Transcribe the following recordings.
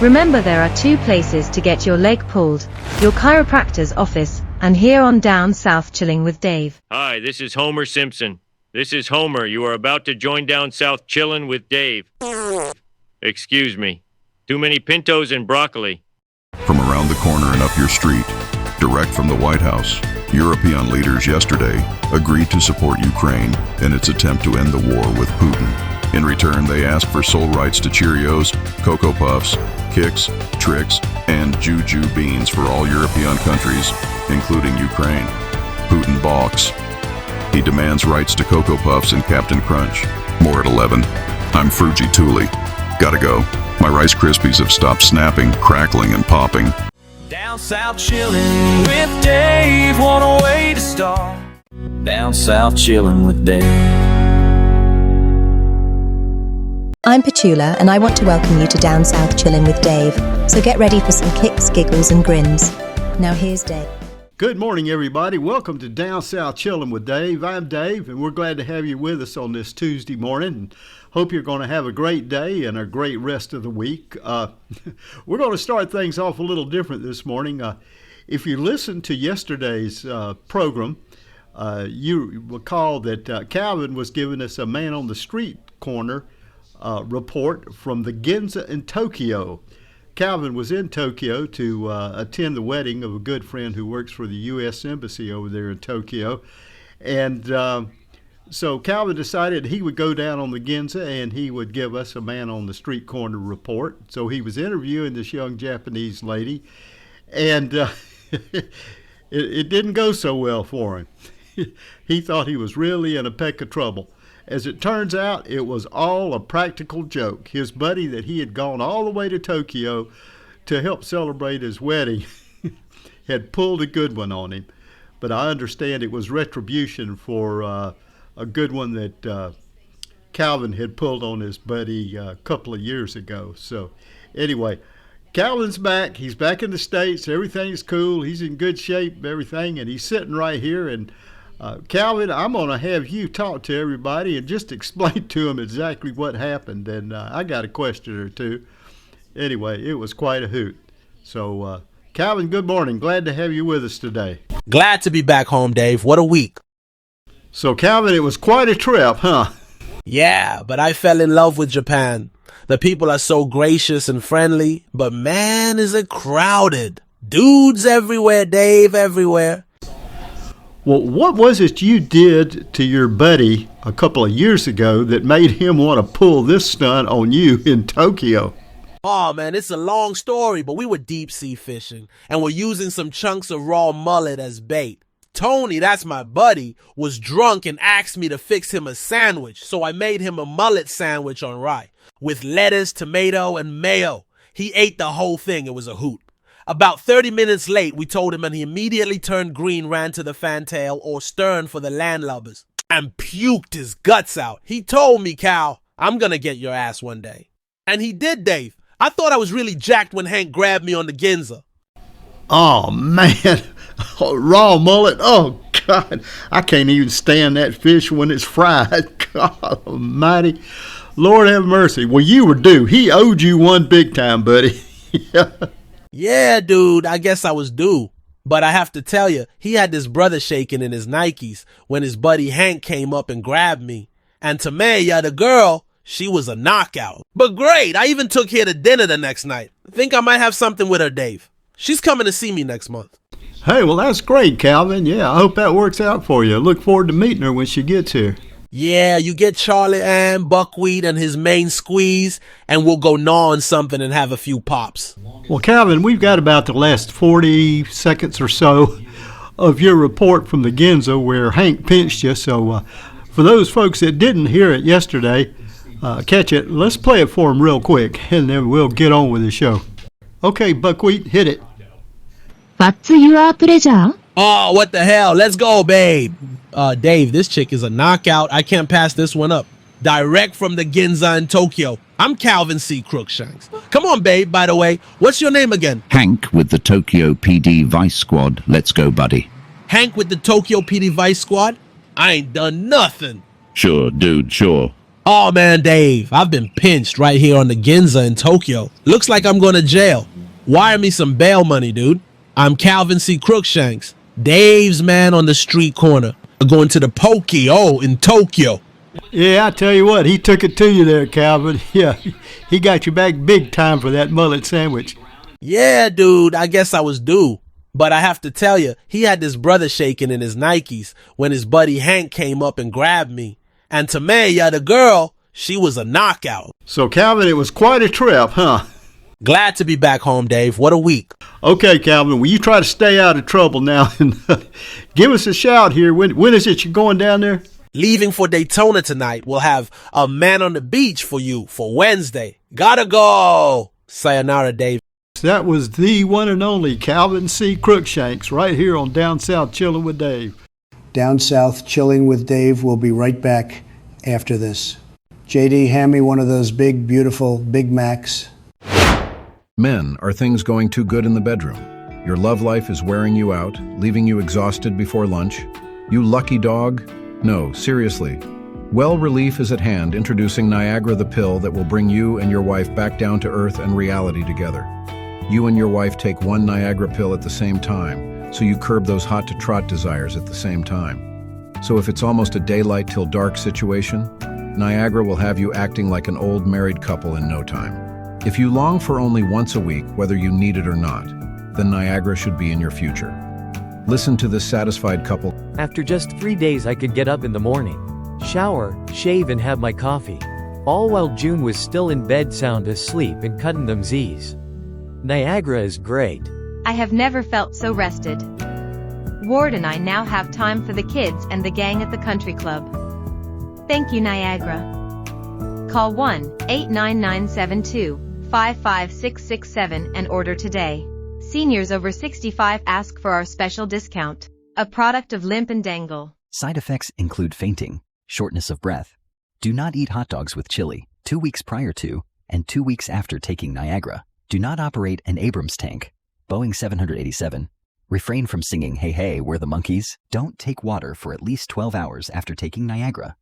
Remember, there are two places to get your leg pulled: your chiropractor's office, and here on Down South Chilling with Dave. Hi, this is Homer Simpson. This is Homer. You are about to join Down South Chillin' with Dave. Excuse me. Too many pintos and broccoli. From around the corner and up your street, direct from the White House, European leaders yesterday agreed to support Ukraine in its attempt to end the war with Putin. In return, they asked for sole rights to Cheerios, Cocoa Puffs, Kix, Trix, and Juju beans for all European countries, including Ukraine. Putin balks. He demands rights to Cocoa Puffs and Captain Crunch. More at 11. I'm Frugy Thule. Gotta go. My Rice Krispies have stopped snapping, crackling, and popping. Down South Chillin' with Dave, what a way to start. Down South Chillin' with Dave. I'm Petula, and I want to welcome you to Down South Chillin' with Dave. So get ready for some kicks, giggles, and grins. Now here's Dave. Good morning, everybody. Welcome to Down South Chillin' with Dave. I'm Dave, and we're glad to have you with us on this Tuesday morning. Hope you're going to have a great day and a great rest of the week. We're going to start things off a little different this morning. If you listened to yesterday's program, you recall that Calvin was giving us a man on the street corner report from the Ginza in Tokyo. Calvin was in Tokyo to attend the wedding of a good friend who works for the U.S. Embassy over there in Tokyo. And so Calvin decided he would go down on the Ginza and he would give us a man on the street corner report. So he was interviewing this young Japanese lady, and it didn't go so well for him. He thought he was really in a peck of trouble. As it turns out, it was all a practical joke. His buddy that he had gone all the way to Tokyo to help celebrate his wedding had pulled a good one on him. But I understand it was retribution for a good one that Calvin had pulled on his buddy a couple of years ago. So anyway, Calvin's back. He's back in the States. Everything's cool. He's in good shape, everything, and he's sitting right here. And Calvin, I'm going to have you talk to everybody and just explain to them exactly what happened. And I got a question or two. Anyway, it was quite a hoot. So, Calvin, good morning. Glad to have you with us today. Glad to be back home, Dave. What a week. So, Calvin, it was quite a trip, huh? Yeah, but I fell in love with Japan. The people are so gracious and friendly, but man, is it crowded. Dudes everywhere, Dave, everywhere. Well, what was it you did to your buddy a couple of years ago that made him want to pull this stunt on you in Tokyo? Oh, man, it's a long story, but we were deep sea fishing, and we're using some chunks of raw mullet as bait. Tony, that's my buddy, was drunk and asked me to fix him a sandwich, so I made him a mullet sandwich on rye, with lettuce, tomato, and mayo. He ate the whole thing. It was a hoot. About 30 minutes late, we told him, and he immediately turned green, ran to the fantail or stern for the landlubbers, and puked his guts out. He told me, Cal, I'm gonna get your ass one day. And he did, Dave. I thought I was really jacked when Hank grabbed me on the Ginza. Oh, man. Raw mullet. Oh, God. I can't even stand that fish when it's fried. God almighty. Lord have mercy. Well, you were due. He owed you one big time, buddy. Yeah, dude, I guess I was due. But I have to tell you, he had this brother shaking in his Nikes when his buddy Hank came up and grabbed me. And Tameya, the girl, she was a knockout. But great, I even took her to dinner the next night. Think I might have something with her, Dave. She's coming to see me next month. Hey, well, that's great, Calvin. Yeah, I hope that works out for you. Look forward to meeting her when she gets here. Yeah, you get Charlie and Buckwheat and his main squeeze, and we'll go gnaw on something and have a few pops. Well, Calvin, we've got about the last 40 seconds or so of your report from the Ginza where Hank pinched you. So for those folks that didn't hear it yesterday, catch it. Let's play it for them real quick, and then we'll get on with the show. Okay, Buckwheat, hit it. What's your pleasure? Oh, what the hell? Let's go, babe. Dave, this chick is a knockout. I can't pass this one up. Direct from the Ginza in Tokyo. I'm Calvin C. Crookshanks. Come on, babe, by the way. What's your name again? Hank with the Tokyo PD Vice Squad. Let's go, buddy. Hank with the Tokyo PD Vice Squad? I ain't done nothing. Sure, dude, sure. Oh man, Dave, I've been pinched right here on the Ginza in Tokyo. Looks like I'm going to jail. Wire me some bail money, dude. I'm Calvin C. Crookshanks, Dave's man on the street corner. Going to the Pokey, in Tokyo. Yeah, I tell you what, he took it to you there, Calvin. Yeah, he got you back big time for that mullet sandwich. Yeah, dude, I guess I was due. But I have to tell you, he had this brother shaking in his Nikes when his buddy Hank came up and grabbed me. And Tameya, the girl, she was a knockout. So, Calvin, it was quite a trip, huh? Glad to be back home, Dave. What a week. Okay, Calvin, will you try to stay out of trouble now and give us a shout here. When is it you're going down there? Leaving for Daytona tonight. We'll have a man on the beach for you for Wednesday. Gotta go. Sayonara, Dave. That was the one and only Calvin C. Crookshanks right here on Down South Chilling with Dave. Down South Chilling with Dave. We'll be right back after this. JD, hand me one of those big, beautiful Big Macs. Men, are things going too good in the bedroom? Your love life is wearing you out, leaving you exhausted before lunch? You lucky dog? No, seriously. Well Relief is at hand, introducing Niagara the pill that will bring you and your wife back down to earth and reality together. You and your wife take one Niagara pill at the same time, so you curb those hot-to-trot desires at the same time. So if it's almost a daylight till dark situation, Niagara will have you acting like an old married couple in no time. If you long for only once a week, whether you need it or not, then Niagara should be in your future. Listen to this satisfied couple. After just 3 days I could get up in the morning, shower, shave and have my coffee. All while June was still in bed sound asleep and cutting them Z's. Niagara is great. I have never felt so rested. Ward and I now have time for the kids and the gang at the country club. Thank you, Niagara. Call 1-89972-55667 and order today. Seniors over 65 ask for our special discount. A product of Limp and Dangle. Side effects include fainting, shortness of breath. Do not eat hot dogs with chili 2 weeks prior to and 2 weeks after taking Niagara. Do not operate an Abrams tank. Boeing 787. Refrain from singing Hey Hey, We're the Monkeys. Don't take water for at least 12 hours after taking Niagara.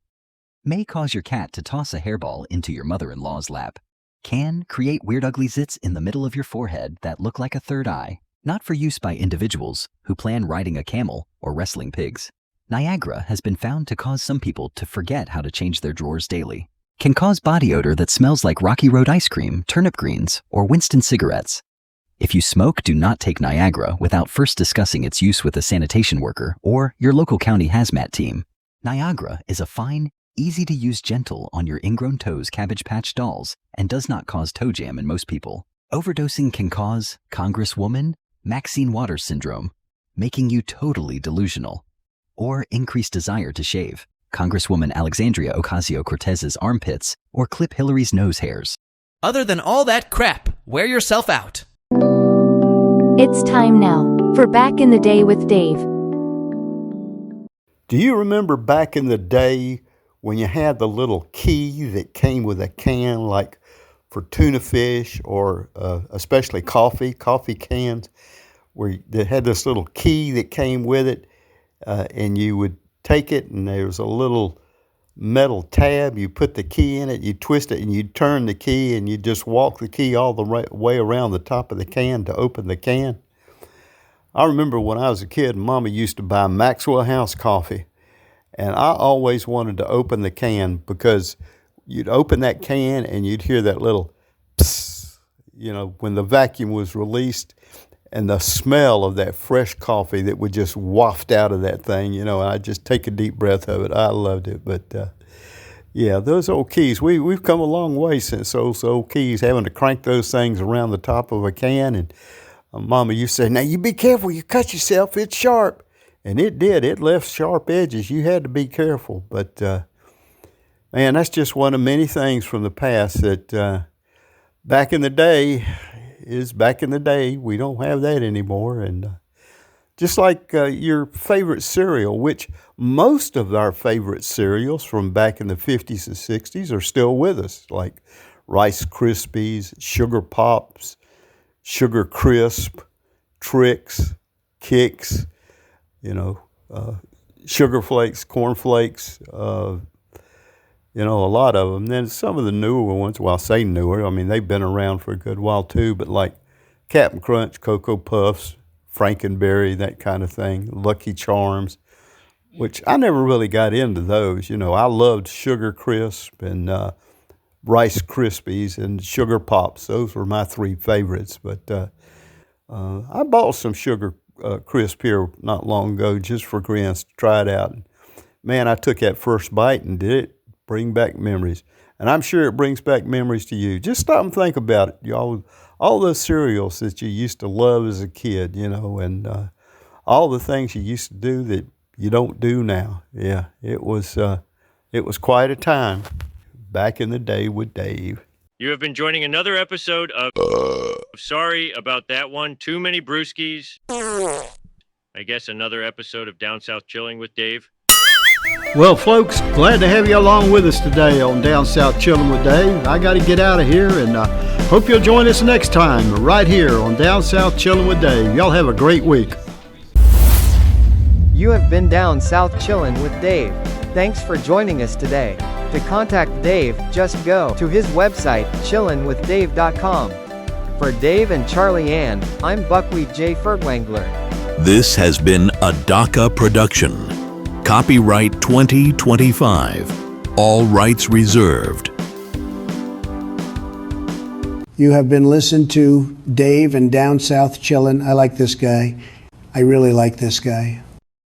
May cause your cat to toss a hairball into your mother-in-law's lap. Can create weird ugly zits in the middle of your forehead that look like a third eye. Not for use by individuals who plan riding a camel or wrestling pigs. Niagara has been found to cause some people to forget how to change their drawers daily. Can cause body odor that smells like Rocky Road ice cream, turnip greens, or Winston cigarettes. If you smoke, do not take Niagara without first discussing its use with a sanitation worker or your local county hazmat team. Niagara is a fine, easy-to-use gentle on your ingrown toes Cabbage Patch dolls and does not cause toe jam in most people. Overdosing can cause Congresswoman Maxine Waters syndrome, making you totally delusional, or increased desire to shave, Congresswoman Alexandria Ocasio-Cortez's armpits, or clip Hillary's nose hairs. Other than all that crap, wear yourself out. It's time now for Back in the Day with Dave. Do you remember back in the day when you had the little key that came with a can, like for tuna fish or especially coffee cans, where they had this little key that came with it, and you would take it and there was a little metal tab. You put the key in it, you twist it, and you turn the key, and you just walk the key all the way around the top of the can to open the can. I remember when I was a kid, Mama used to buy Maxwell House coffee, and I always wanted to open the can because you'd open that can and you'd hear that little psst, when the vacuum was released, and the smell of that fresh coffee that would just waft out of that thing, and I'd just take a deep breath of it. I loved it. But, yeah, those old keys, we've come a long way since those old keys, having to crank those things around the top of a can. And Mama used to say, now you be careful, you cut yourself, it's sharp. And it did. It left sharp edges. You had to be careful. But, man, that's just one of many things from the past that back in the day is back in the day. We don't have that anymore. And just like your favorite cereal, which most of our favorite cereals from back in the 50s and 60s are still with us, like Rice Krispies, Sugar Pops, Sugar Crisp, Trix, Kix, Sugar Flakes, Corn Flakes, You know, a lot of them. Then some of the newer ones, well, I say newer, I mean, they've been around for a good while too, but like Cap'n Crunch, Cocoa Puffs, Frankenberry, that kind of thing, Lucky Charms, which I never really got into those. You know, I loved Sugar Crisp and Rice Krispies and Sugar Pops. Those were my three favorites. But I bought some Sugar Crisp here not long ago just for grins to try it out. Man, I took that first bite and did it bring back memories. And I'm sure it brings back memories to you. Just stop and think about it. Y'all, all those cereals that you used to love as a kid, you know, and all the things you used to do that you don't do now. Yeah, it was quite a time back in the day with Dave. You have been joining another episode of Sorry About That One, Too Many Brewskis. I guess another episode of Down South Chilling with Dave. Well, folks, glad to have you along with us today on Down South Chilling with Dave. I got to get out of here, and hope you'll join us next time right here on Down South Chilling with Dave. Y'all have a great week. You have been Down South Chillin' with Dave. Thanks for joining us today. To contact Dave, just go to his website, chillinwithdave.com. For Dave and Charlie Ann, I'm Buckwheat J. Furtwangler. This has been a DACA production. Copyright 2025. All rights reserved. You have been listened to Dave and Down South Chillin'. I like this guy. I really like this guy.